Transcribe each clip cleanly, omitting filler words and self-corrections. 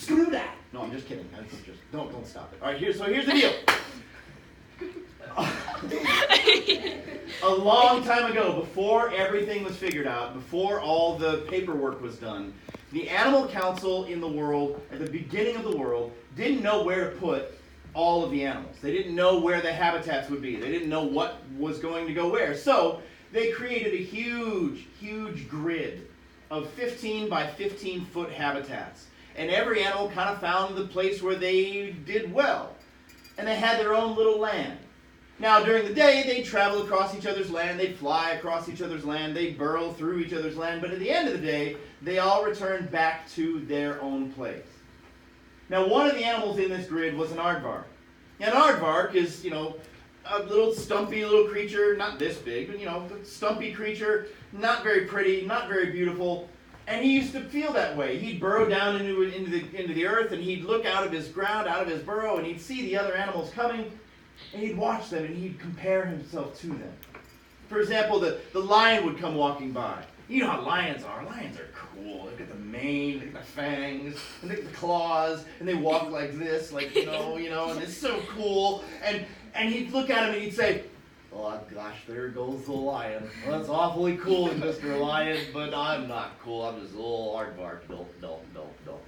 screw that. No, I'm just kidding. Don't stop it. All right, here's the deal. A long time ago, before everything was figured out, before all the paperwork was done, the animal council in the world, at the beginning of the world, didn't know where to put all of the animals. They didn't know where the habitats would be. They didn't know what was going to go where. So they created a huge, huge grid of 15 by 15 foot habitats. And every animal kind of found the place where they did well. And they had their own little land. Now, during the day, they'd travel across each other's land, they'd fly across each other's land, they'd burrow through each other's land, but at the end of the day, they all returned back to their own place. Now, one of the animals in this grid was an aardvark. An aardvark is, a little stumpy little creature, not this big, but, a stumpy creature, not very pretty, not very beautiful, and he used to feel that way. He'd burrow down into the earth, and he'd look out of his ground, out of his burrow, and he'd see the other animals coming, and he'd watch them, and he'd compare himself to them. For example, the lion would come walking by. You know how lions are. Lions are cool. They've got the mane, they've got the fangs, and they've got the claws, and they walk like this, and it's so cool. And he'd look at him and he'd say, "Oh gosh, there goes the lion. Well, that's awfully cool, Mr. Lion, but I'm not cool. I'm just a little aardvark. No."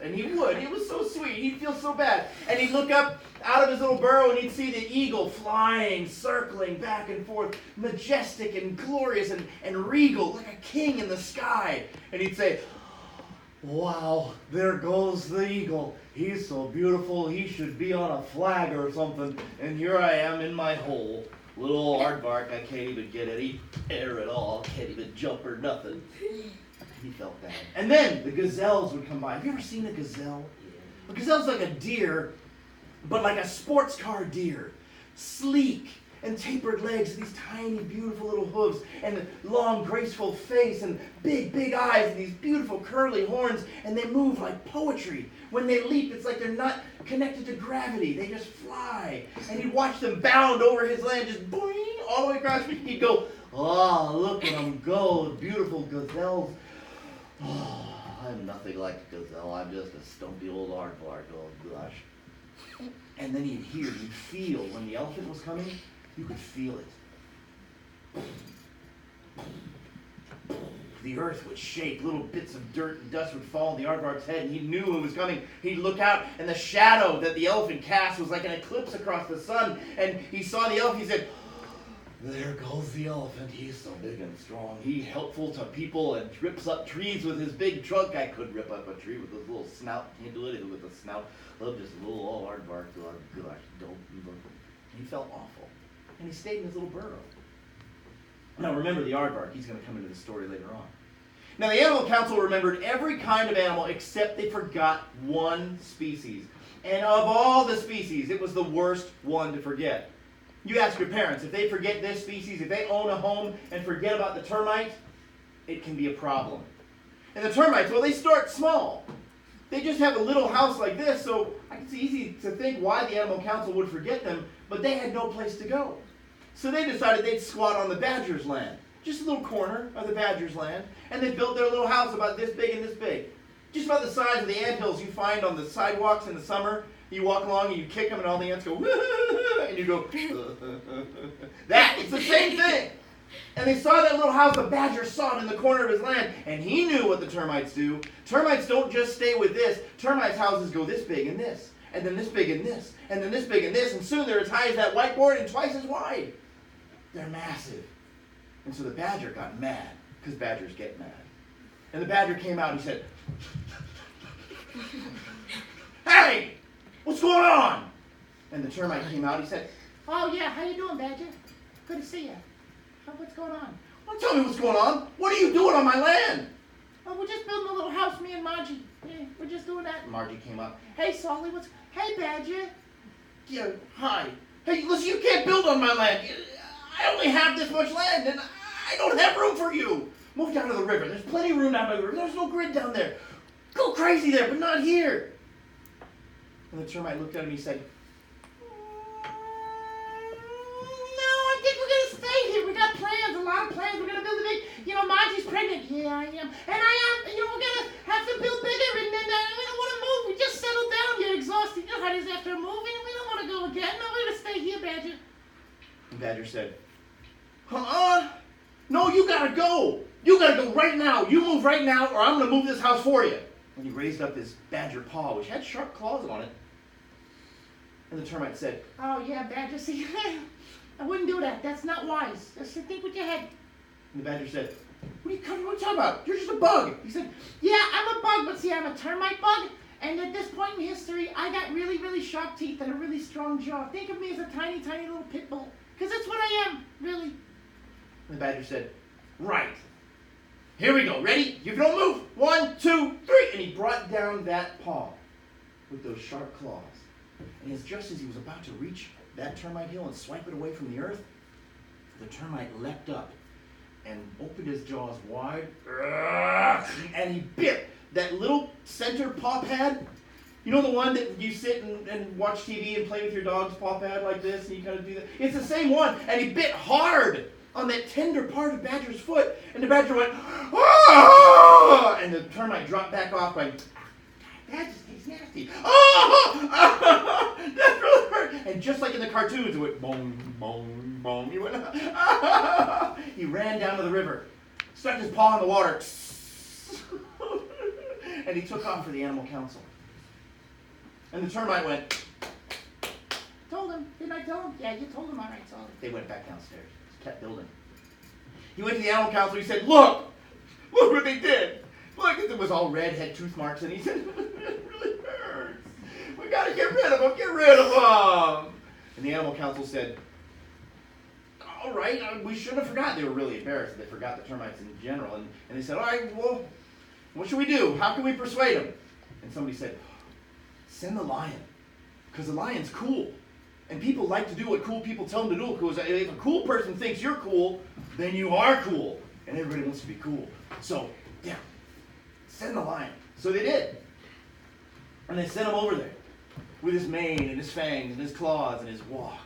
And he would. It was so sweet. He'd feel so bad. And he'd look up out of his little burrow and he'd see the eagle flying, circling back and forth, majestic and glorious and regal, like a king in the sky. And he'd say, "Wow, there goes the eagle. He's so beautiful. He should be on a flag or something. And here I am in my hole. Little aardvark, I can't even get any air at all. Can't even jump or nothing." He felt bad. And then the gazelles would come by. Have you ever seen a gazelle? A gazelle's like a deer, but like a sports car deer. Sleek and tapered legs, these tiny, beautiful little hooves, and a long, graceful face, and big, big eyes, and these beautiful curly horns, and they move like poetry. When they leap, it's like they're not connected to gravity. They just fly. And he'd watch them bound over his land, just boing, all the way across. He'd go, "Oh, look at them go, beautiful gazelles. Oh, I'm nothing like a gazelle. I'm just a stumpy old aardvark. Oh, gosh." And then he'd feel, when the elephant was coming, you could feel it. The earth would shake, little bits of dirt and dust would fall on the aardvark's head, and he knew it was coming. He'd look out, and the shadow that the elephant cast was like an eclipse across the sun, and he saw the elephant. He said, "There goes the elephant. He's so big and strong. He's helpful to people and rips up trees with his big trunk. I could rip up a tree with his little snout. Can't do it with a snout. Love this little old aardvark. Oh, gosh, don't even." He felt awful, and he stayed in his little burrow. Now remember the aardvark. He's going to come into the story later on. Now the Animal Council remembered every kind of animal except they forgot one species. And of all the species, it was the worst one to forget. You ask your parents, if they forget this species, if they own a home and forget about the termite, it can be a problem. And the termites, well, they start small. They just have a little house like this, so it's easy to think why the Animal Council would forget them, but they had no place to go. So they decided they'd squat on the badger's land, just a little corner of the badger's land, and they built their little house about this big and this big. Just about the size of the anthills you find on the sidewalks in the summer. You walk along and you kick them and all the ants go, and you go, it's the same thing. And they saw that little house, the badger saw it in the corner of his land, and he knew what the termites do. Termites don't just stay with this. Termites' houses go this big and this, and then this big and this, and then this big and this, and soon they're as high as that whiteboard and twice as wide. They're massive. And so the badger got mad, because badgers get mad. And the badger came out and he said, "Hey! What's going on?" And the termite came out. He said, "Oh, yeah. How you doing, Badger? Good to see you. What's going on?" "Well, tell me what's going on. What are you doing on my land?" "Oh, we're just building a little house, me and Margie. Yeah, we're just doing that." Margie came up. "Hey, Solly, Hey, Badger." "Yeah, hi. Hey, listen, you can't build on my land. I only have this much land, and I don't have room for you. Move down to the river. There's plenty of room down by the river. There's no grid down there. Go crazy there, but not here." And the termite looked at him and he said, "No, I think we're going to stay here. We got plans, a lot of plans. We're going to build a big, Margie's pregnant." "Yeah, I am. And I am. We're going to have to build bigger, and then we don't want to move. We just settled everybody's after moving, and we don't want to go again. No, we're going to stay here, Badger. And Badger said, no, you gotta go. You gotta go right now. You move right now, or I'm gonna move this house for you. And he raised up his badger paw, which had sharp claws on it. And the termite said, oh, yeah, Badger, see, I wouldn't do that. That's not wise. Just think with your head. and the badger said, what are you talking about? You're just a bug. He said, Yeah, I'm a bug, but see, I'm a termite bug. And at this point in history, I got really, really sharp teeth and a really strong jaw. Think of me as a tiny, tiny little pit bull. Because that's what I am, really. and the badger said, right. Here we go. Ready? You don't move. 1, 2, 3. And he brought down that paw with those sharp claws. And just as he was about to reach that termite hill and swipe it away from the earth, the termite leapt up and opened his jaws wide, and he bit that little center paw pad. You know the one that you sit and watch TV and play with your dog's paw pad like this, and you kind of do that? It's the same one, and he bit hard on that tender part of Badger's foot, and the badger went, ah! And the termite dropped back off going, that just tastes nasty. Oh! That really hurt. And just like in the cartoons, it went boom, boom, boom. He went, ah! He ran down to the river, stuck his paw in the water, and he took off for the animal council. And the termite went, Told him. Didn't I tell him? Yeah, you told him. All right, told him. they went back downstairs, kept building. He went to the animal council, he said, look what they did. Look, it was all red, had tooth marks, and he said, it really hurts. We got to get rid of them, get rid of them. And the animal council said, all right, we shouldn't have forgotten. They were really embarrassed that they forgot the termites in general. And they said, all right, well, what should we do? How can we persuade them? And somebody said, send the lion, because the lion's cool. And people like to do what cool people tell them to do. Because if a cool person thinks you're cool, then you are cool. And everybody wants to be cool. So, yeah, send the lion. So they did. And they sent him over there with his mane and his fangs and his claws and his walk.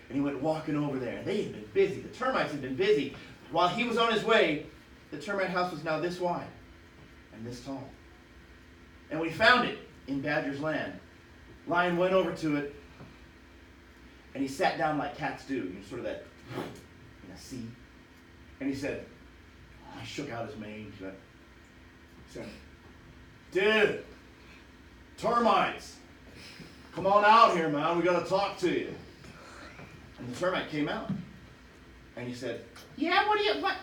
And he went walking over there. And they had been busy. The termites had been busy. While he was on his way, the termite house was now this wide and this tall. And when he found it in Badger's land, Lion went over to it, and he sat down like cats do, sort of that, in a seat. And he said, he shook out his mane. He said, dude, termites, come on out here, man. We got to talk to you. And the termite came out. And he said, Yeah, what?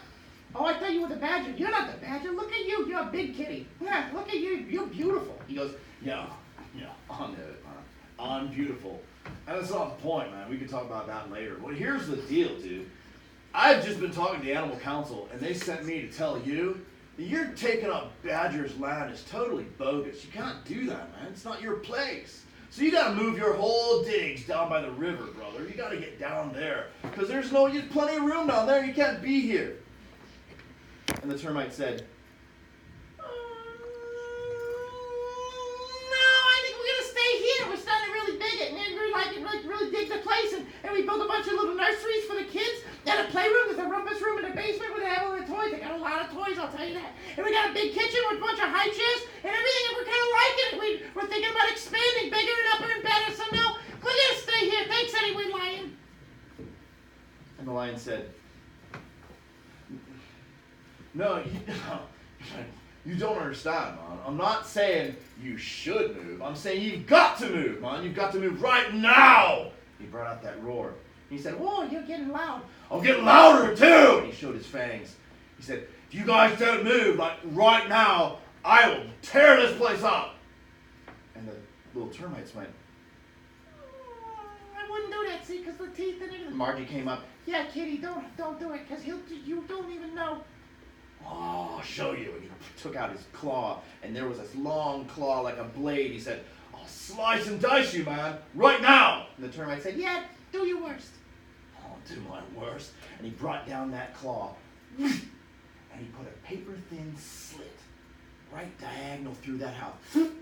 Oh, I thought you were the badger. You're not the badger. Look at you. You're a big kitty. Yeah, look at you. You're beautiful. He goes, yeah, I'm beautiful. And that's not the point, man. We can talk about that later. But here's the deal, dude. I've just been talking to the animal council, and they sent me to tell you that you're taking up Badger's land is totally bogus. You can't do that, man. It's not your place. So you got to move your whole digs down by the river, brother. You got to get down there, because there's plenty of room down there. You can't be here. And the termite said, No, I think we're gonna stay here. We're starting to really dig it, and we really dig the place, and we built a bunch of little nurseries for the kids, and a playroom. There's a rumpus room in the basement where they have all their toys. They got a lot of toys, I'll tell you that. And we got a big kitchen with a bunch of high chairs and everything, and we're kind of liking it. We're thinking about expanding bigger and upper and better. So no, we're gonna stay here. Thanks anyway, Lion. and the lion said, no, you don't understand, man. I'm not saying you should move. I'm saying you've got to move, man. You've got to move right now. He brought out that roar. He said, Whoa, you're getting loud. I'm getting louder too. And he showed his fangs. He said, if you guys don't move like right now, I will tear this place up. And the little termites went, I wouldn't do that, see, because the teeth and everything. Margie came up. Yeah, kitty, don't do it, because you don't even know. Oh, I'll show you. And he took out his claw, and there was this long claw like a blade. He said, I'll slice and dice you, man, right now. And the termite said, Yeah, do your worst. I'll do my worst. And he brought down that claw, and he put a paper-thin slit right diagonal through that house. And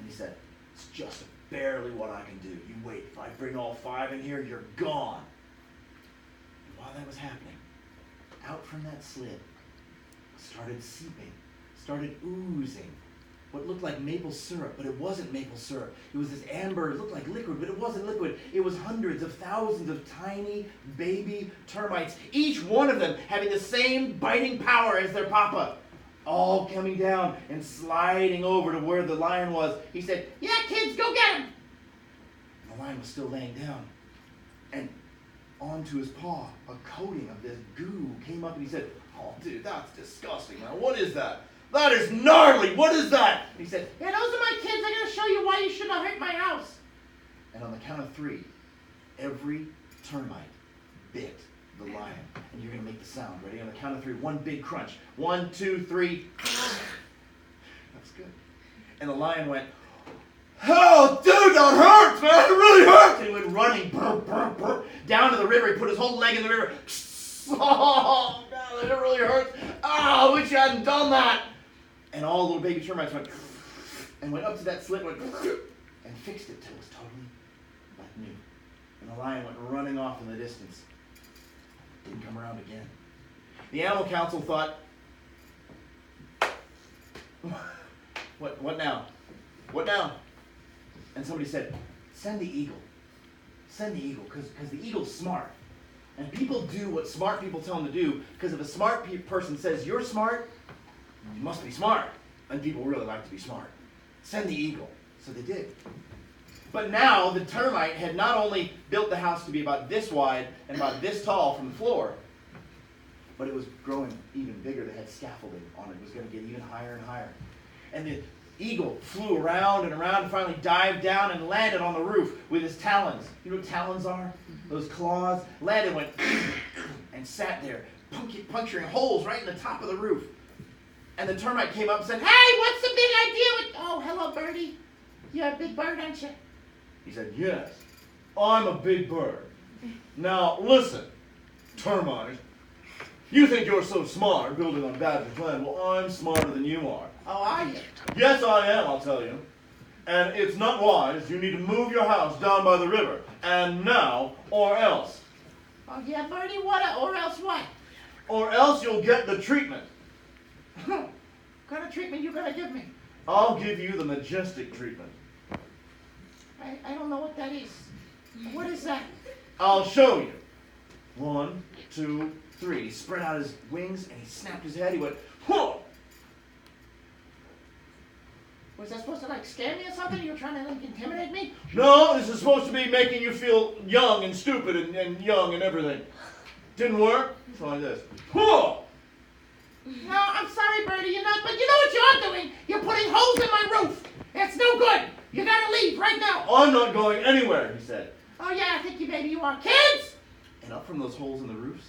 he said, it's just barely what I can do. You wait. If I bring all 5 in here, you're gone. And while that was happening, out from that slit started seeping, started oozing what looked like maple syrup, but it wasn't maple syrup. It was this amber, it looked like liquid, but it wasn't liquid. It was hundreds of thousands of tiny baby termites, each one of them having the same biting power as their papa, all coming down and sliding over to where the lion was. He said, Yeah, kids, go get him. the lion was still laying down, and onto his paw, a coating of this goo came up, and he said, oh, dude, that's disgusting, man. What is that? That is gnarly. What is that? He said, Yeah, those are my kids. I'm going to show you why you shouldn't have hurt my house. and on the count of 3, every termite bit the lion. And you're going to make the sound. Ready? On the count of 3, one big crunch. 1, 2, 3. That's good. And the lion went, oh, dude, that hurts, man. It really hurts. And he went running burr, burr, burr, down to the river. He put his whole leg in the river. Oh, God, it really hurts. Oh, I wish you hadn't done that. And all the little baby termites went and went up to that slit, went and fixed it till it was totally like new. And the lion went running off in the distance. Didn't come around again. The animal council thought, what now? What now? And somebody said, send the eagle. Send the eagle, because the eagle's smart. And people do what smart people tell them to do, because if a smart person says you're smart, you must be smart. And people really like to be smart. Send the eagle. So they did. But now the termite had not only built the house to be about this wide and about this tall from the floor, but it was growing even bigger. They had scaffolding on it. It was going to get even higher and higher. And the eagle flew around and around and finally dived down and landed on the roof with his talons. You know what talons are? Those claws. Landed, went and sat there, puncturing holes right in the top of the roof. And the termite came up and said, Hey, what's the big idea with... Oh, hello, birdie. You're a big bird, aren't you? He said, yes, I'm a big bird. Now, listen, termite, you think you're so smart building on Badger's land. Well, I'm smarter than you are. Oh, are you? Yes, I am, I'll tell you. And it's not wise. You need to move your house down by the river. And now, or else. Oh, yeah, birdie, what? Or else what? Or else you'll get the treatment. What kind of treatment you gonna give me? I'll give you the majestic treatment. I don't know what that is. What is that? I'll show you. 1, 2, 3. He spread out his wings and he snapped his head. He went, huh! Was that supposed to, like, scare me or something? You were trying to, like, intimidate me? No, this is supposed to be making you feel young and stupid and young and everything. Didn't work? It's like this. Huh! No, I'm sorry, birdie, you're not, but you know what you're doing? You're putting holes in my roof. It's no good. You gotta leave right now. I'm not going anywhere, he said. Oh, yeah, I think maybe you are. Kids! And up from those holes in the roofs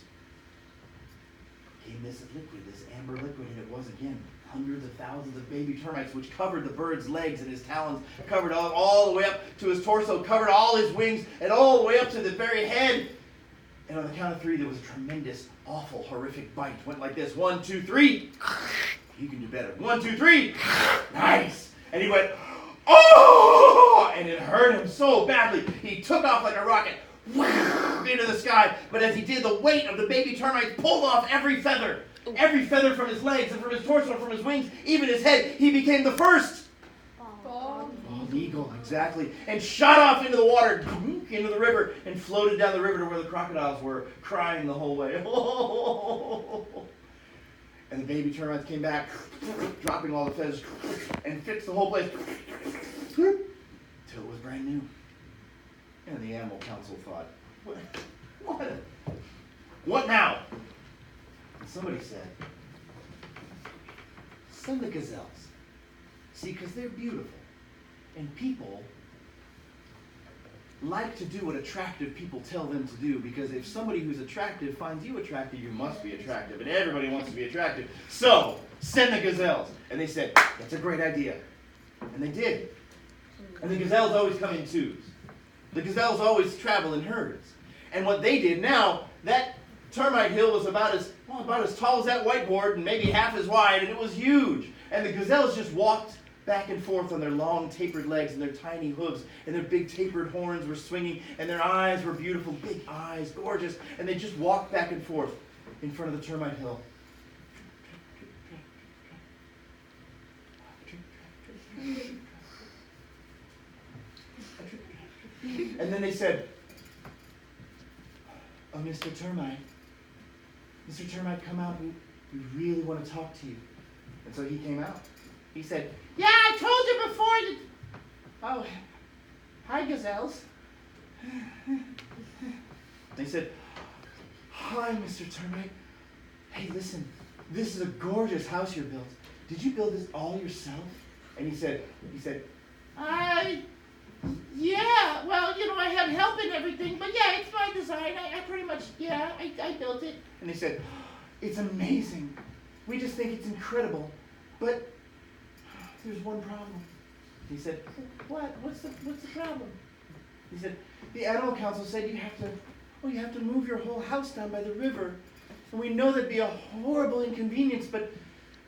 came this liquid, this amber liquid, and it was again hundreds of thousands of baby termites, which covered the bird's legs and his talons, covered all the way up to his torso, covered all his wings, and all the way up to the very head. And on the count of 3, there was a tremendous, awful, horrific bite. Went like this. 1, 2, 3. You can do better. 1, 2, 3. Nice. And he went, oh! And it hurt him so badly. He took off like a rocket into the sky. But as he did, the weight of the baby termites pulled off every feather. Every feather from his legs and from his torso and from his wings, even his head. He became the first bald eagle, exactly. And shot off into the water, into the river, and floated down the river to where the crocodiles were, crying the whole way. And the baby termites came back, dropping all the feathers, and fixed the whole place till it was brand new. And the animal council thought, what now? And somebody said, send the gazelles. See, because they're beautiful. And people like to do what attractive people tell them to do, because if somebody who's attractive finds you attractive, you must be attractive, and everybody wants to be attractive. So, send the gazelles. And they said, that's a great idea. And they did. And the gazelles always come in twos. The gazelles always travel in herds. And what they did now, that termite hill was about as tall as that whiteboard and maybe half as wide, and it was huge. And the gazelles just walked back and forth on their long tapered legs and their tiny hooves, and their big tapered horns were swinging, and their eyes were beautiful, big eyes, gorgeous, and they just walked back and forth in front of the termite hill. And then they said, "Oh, Mr. Termite, Mr. Termite, come out. We really want to talk to you." And so he came out. He said, Yeah, I told you before that... Oh, hi, gazelles. They said, "Hi, Mr. Termite. Hey, listen, this is a gorgeous house you built. Did you build this all yourself?" And he said, Yeah, well, I had help and everything, but yeah, it's my design. I pretty much, yeah, I built it. And they said, "It's amazing. We just think it's incredible. But there's one problem." He said, What? What's the problem? He said, "The animal council said you have to move your whole house down by the river. And we know that'd be a horrible inconvenience, but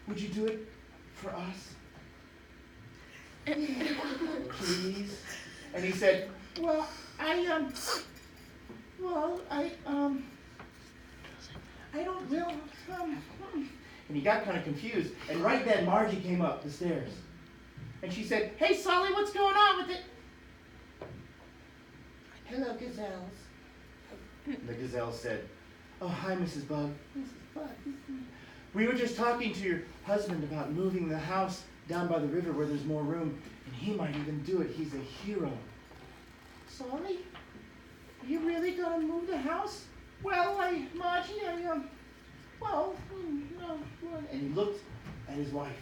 would you do it for us? Please?" And he said, Well, I don't really, and he got kind of confused. And right then, Margie came up the stairs. And she said, Hey, Sully, what's going on with it? Hello, gazelles. and the gazelle said, "Oh, hi, Mrs. Bug. Mrs. Bug. We were just talking to your husband about moving the house down by the river where there's more room, and he might even do it. He's a hero." Sully, are you really gonna move the house? Well, Margie, And he looked at his wife,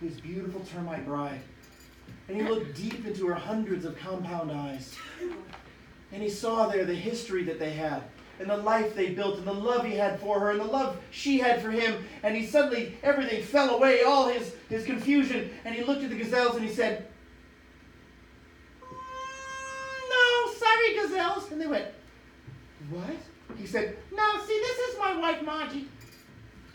his beautiful termite bride, and he looked deep into her hundreds of compound eyes. And he saw there the history that they had, and the life they built, and the love he had for her, and the love she had for him. And he suddenly, everything fell away, all his confusion, and he looked at the gazelles and he said, No, sorry, gazelles. and they went, "What?" He said, No, see, this is my wife, Margie.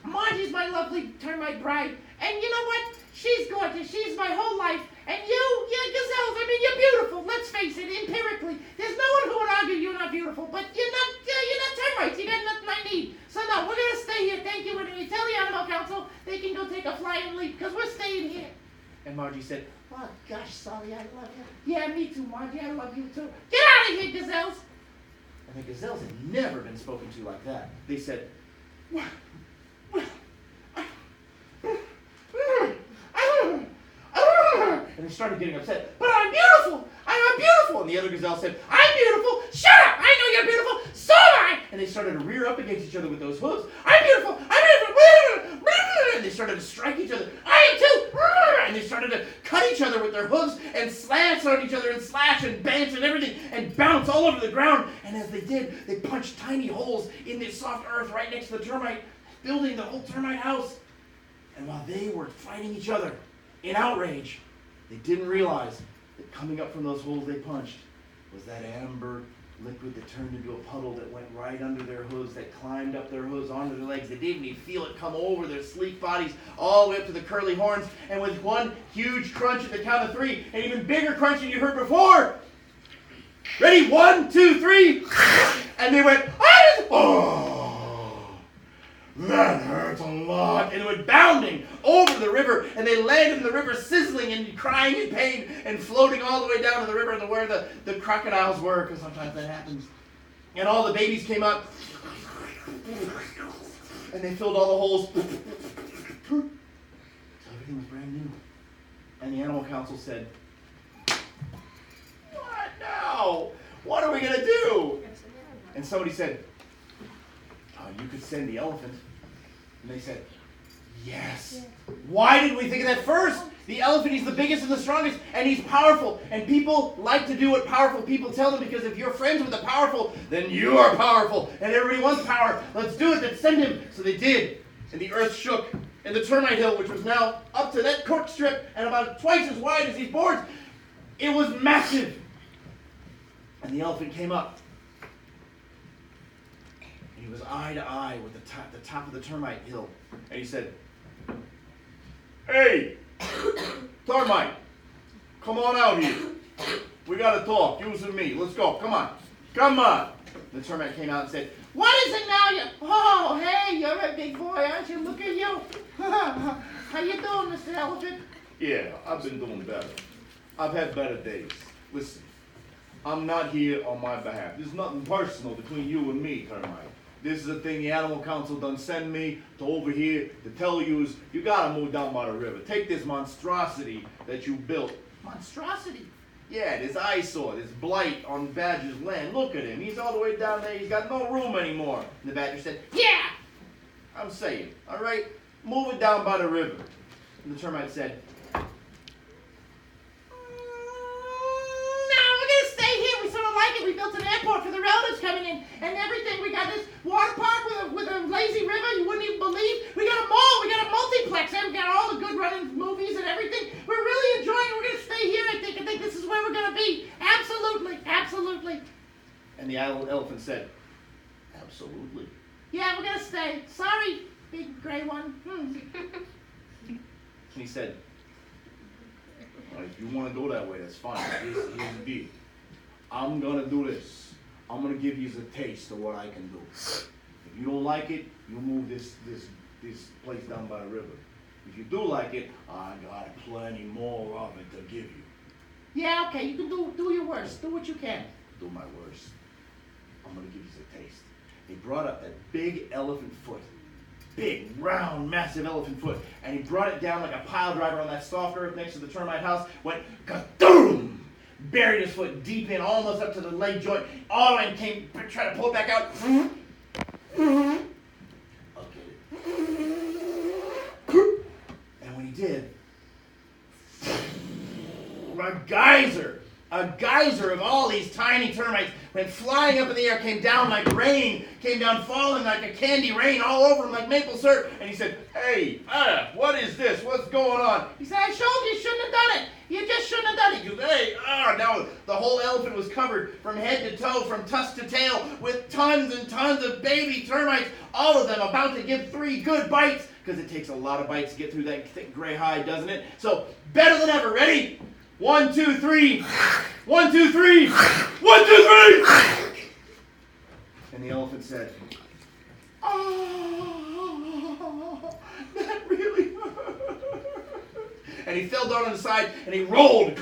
Margie's my lovely termite bride. And you know what? She's gorgeous. She's my whole life. And you're gazelles. I mean, you're beautiful. Let's face it, empirically. There's no one who would argue you're not beautiful. But you're not termites. You got nothing I need. So no, we're going to stay here. Thank you. And we tell the animal council they can go take a flying leap because we're staying here. and Margie said, Oh, gosh, Sully, I love you. Yeah, me too, Margie. I love you too. Get out of here, gazelles. and the gazelles had never been spoken to like that. They said, and they started getting upset. But I'm beautiful. I'm beautiful. And the other gazelle said, I'm beautiful. Shut up. I know you're beautiful. So am I. and they started to rear up against each other with those hooves. I'm beautiful. I'm beautiful. And they started to strike each other. I am too. And they started to cut each other with their hooves and slash on each other and slash and bounce and everything and bounce all over the ground. And as they did, they punched tiny holes in this soft earth right next to the termite, building the whole termite house. And while they were fighting each other in outrage, they didn't realize that coming up from those holes they punched was that amber liquid that turned into a puddle that went right under their hooves, that climbed up their hooves onto their legs. They didn't even feel it come over their sleek bodies all the way up to the curly horns. And with one huge crunch at the count of 3, an even bigger crunch than you heard before. Ready? 1, 2, 3. And they went, oh! That hurts a lot. And it went bounding over the river, and they landed in the river sizzling and crying in pain and floating all the way down to the river to where the crocodiles were, because sometimes that happens. And all the babies came up, and they filled all the holes. So everything was brand new. And the animal council said, "What now? What are we going to do?" And somebody said, "You could send the elephant." And they said, "Yes. Why didn't we think of that first? The elephant, he's the biggest and the strongest, and he's powerful. And people like to do what powerful people tell them, because if you're friends with the powerful, then you are powerful. And everybody wants power. Let's do it. Let's send him." So they did. And the earth shook. And the termite hill, which was now up to that cork strip and about twice as wide as these boards, it was massive. And the elephant came up. He was eye to eye with the top of the termite hill. And he said, "Hey, termite, come on out here. We got to talk, you and me. Let's go. Come on. Come on." The termite came out and said, What is it now? Oh, hey, you're a big boy, aren't you? Look at you. How you doing, Mr. Elephant? "Yeah, I've been doing better. I've had better days. Listen, I'm not here on my behalf. There's nothing personal between you and me, Termite. This is a thing the Animal Council done send me to over here to tell you is you gotta move down by the river. Take this monstrosity that you built. Monstrosity? Yeah, this eyesore, this blight on Badger's land. Look at him. He's all the way down there. He's got no room anymore. And the Badger said, yeah! I'm saying, all right? Move it down by the river. And the Termite said, no, we're going to stay here. We sort of like it. We built an airport for the relatives coming in and everything. We got this water park with a lazy river you wouldn't even believe. We got a mall. We got a multiplex. And we got all the good running movies and everything. We're really enjoying it. We're going to stay here, I think. I think this is where we're going to be. Absolutely. Absolutely. And the elephant said, absolutely. Yeah, we're going to stay. Sorry, big gray one. And he said, well, if you want to go that way, that's fine. Here's the deal. I'm going to do this. I'm going to give you a taste of what I can do. If you don't like it, you move this place down by the river. If you do like it, I got plenty more of it to give you. Yeah, okay, you can do your worst. Do what you can. Do my worst. I'm going to give you a taste. He brought up that big elephant foot. Big, round, massive elephant foot. And he brought it down like a pile driver on that soft earth next to the termite house. Went kadoom! Buried his foot deep in, almost up to the leg joint. All and came, tried to pull it back out. Okay. And when he did, a geyser of all these tiny termites went flying up in the air, came down like rain, came down falling like a candy rain all over him like maple syrup. And he said, hey, what is this? What's going on? He said, I showed you shouldn't have done it. You just shouldn't have done it. You, hey, now the whole elephant was covered from head to toe, from tusk to tail, with tons and tons of baby termites, all of them about to give 3 good bites, because it takes a lot of bites to get through that thick gray hide, doesn't it? So, better than ever. Ready? 1, 2, 3. 1, 2, 3. 1, 2, 3. And the elephant said, oh, that really hurt. And he fell down on his side and he rolled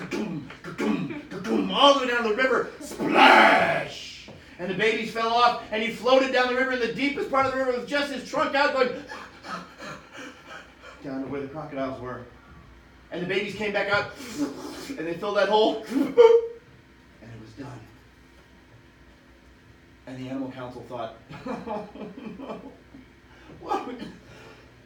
all the way down the river. Splash! And the babies fell off and he floated down the river in the deepest part of the river with just his trunk out going down to where the crocodiles were. And the babies came back out, and they filled that hole, and it was done. And the Animal Council thought, oh, no. What?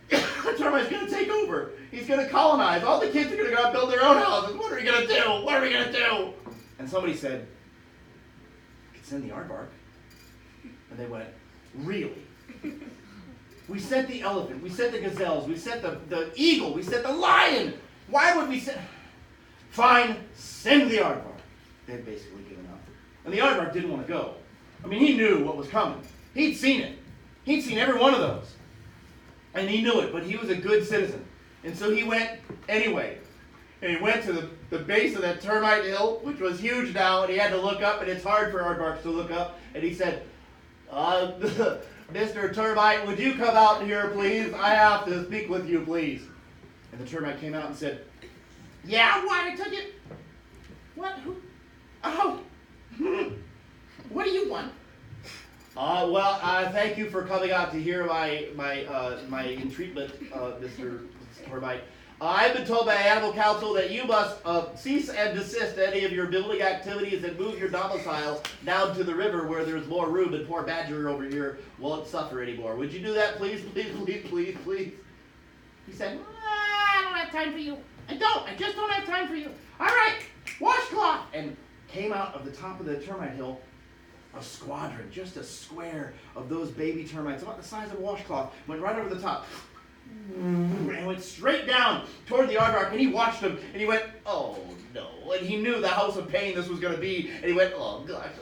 The termite's going to take over. He's going to colonize. All the kids are going to go out and build their own houses. What are we going to do? What are we going to do? And somebody said, we could send the aardvark. And they went, really? We sent the elephant. We sent the gazelles. We sent the eagle. We sent the lion. Why would we send... Fine, send the aardvark. They had basically given up. And the aardvark didn't want to go. I mean, he knew what was coming. He'd seen it. He'd seen every one of those. And he knew it, but he was a good citizen. And so he went anyway. And he went to the base of that termite hill, which was huge now, and he had to look up, and it's hard for aardvarks to look up. And he said, Mr. Termite, would you come out here, please? I have to speak with you, please. And the termite came out and said, yeah, what? I told you. What? Who? Oh. What do you want? Thank you for coming out to hear my entreatment, Mr. Termite. I've been told by Animal Council that you must cease and desist any of your building activities and move your domicile down to the river where there's more room and poor Badger over here won't suffer anymore. Would you do that, please, please, please, please, please? He said, I don't have time for you. I just don't have time for you. All right, washcloth. And came out of the top of the termite hill a squadron, just a square of those baby termites, about the size of a washcloth, went right over the top. And went straight down toward the aardvark, and he watched them, and he went, oh no. And he knew the house of pain this was going to be, and he went, oh gosh,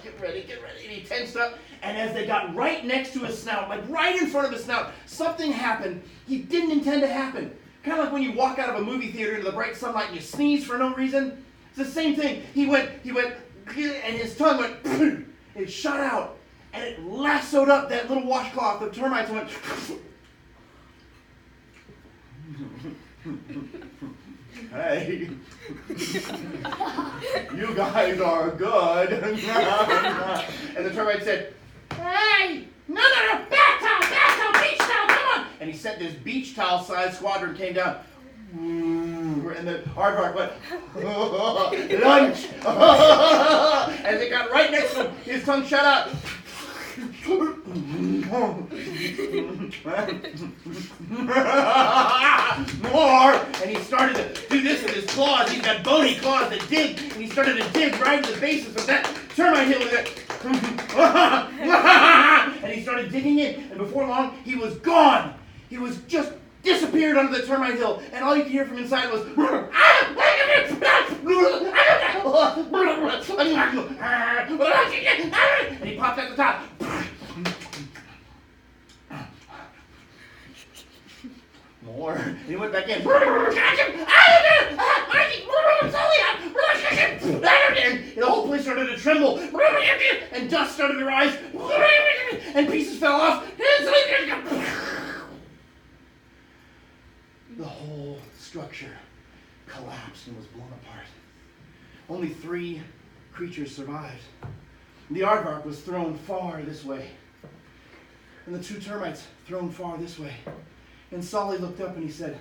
get ready. And he tensed up, and as they got right next to his snout, like right in front of his snout, something happened he didn't intend to happen. Kind of like when you walk out of a movie theater into the bright sunlight and you sneeze for no reason. It's the same thing. He went, and his tongue went, and it shot out, and it lassoed up that little washcloth of termites and went, hey. You guys are good. And the termite said, Hey! No, bath towel, beach towel, come on! and he sent this beach towel sized squadron came down. And the aardvark went, lunch! As it got right next to him, his tongue shut out. More! And he started to do this with his claws. He's got bony claws that dig, and he started to dig right into the basis of that termite hill with it. And he started digging in, and before long, he was gone. He was just disappeared under the termite hill, and all you could hear from inside was, and he popped out the top. More. And he went back in. And the whole place started to tremble. And dust started to rise. And pieces fell off. The whole structure collapsed and was blown apart. Only 3 creatures survived. The aardvark was thrown far this way. And the 2 termites thrown far this way. And Solly looked up and he said,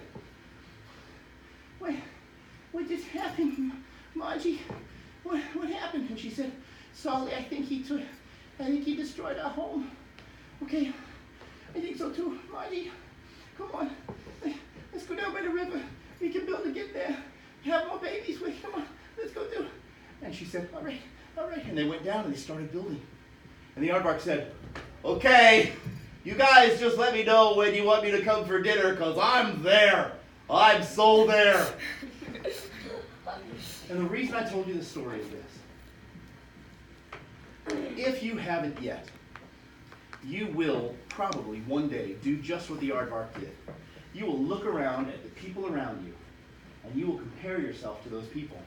what just happened, Margie? What happened? And she said, Solly, I think he destroyed our home. Okay, I think so too, Margie. Come on, let's go down by the river. We can build to get there. Have more babies. Come on, let's go do it. And she said, all right. And they went down and they started building. And the aardvark said, okay, you guys just let me know when you want me to come for dinner, because I'm there. I'm so there. And the reason I told you this story is this. If you haven't yet, you will probably one day do just what the aardvark did. You will look around at the people around you, and you will compare yourself to those people.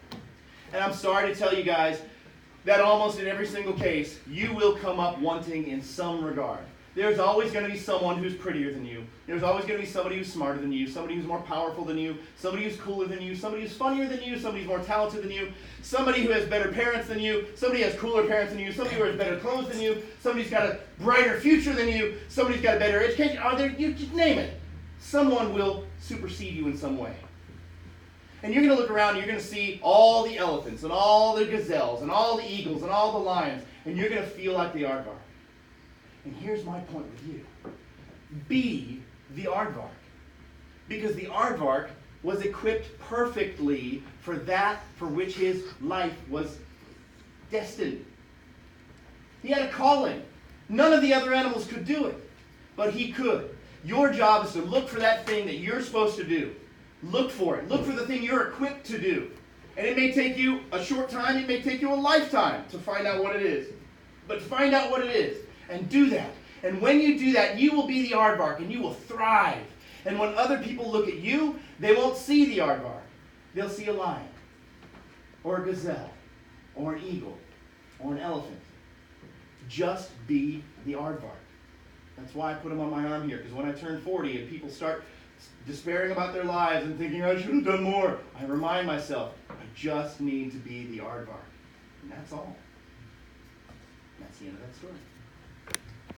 And I'm sorry to tell you guys that almost in every single case, you will come up wanting in some regard. There's always going to be someone who's prettier than you. There's always going to be somebody who's smarter than you, somebody who's more powerful than you, somebody who's cooler than you, somebody who's funnier than you, somebody who's more talented than you, somebody who has better parents than you, somebody who has cooler parents than you, somebody who has better clothes than you, somebody's got a brighter future than you, somebody's got a better education. You just name it. Someone will supersede you in some way. And you're going to look around and you're going to see all the elephants and all the gazelles and all the eagles and all the lions, and you're going to feel like the aardvark. And here's my point with you. Be the aardvark. Because the aardvark was equipped perfectly for that for which his life was destined. He had a calling. None of the other animals could do it, but he could. Your job is to look for that thing that you're supposed to do. Look for it. Look for the thing you're equipped to do. And it may take you a short time, it may take you a lifetime to find out what it is. But find out what it is. And do that. And when you do that, you will be the aardvark and you will thrive. And when other people look at you, they won't see the aardvark. They'll see a lion, or a gazelle, or an eagle, or an elephant. Just be the aardvark. That's why I put them on my arm here, because when I turn 40 and people start despairing about their lives and thinking, I should have done more, I remind myself, I just need to be the aardvark. And that's all. That's the end of that story.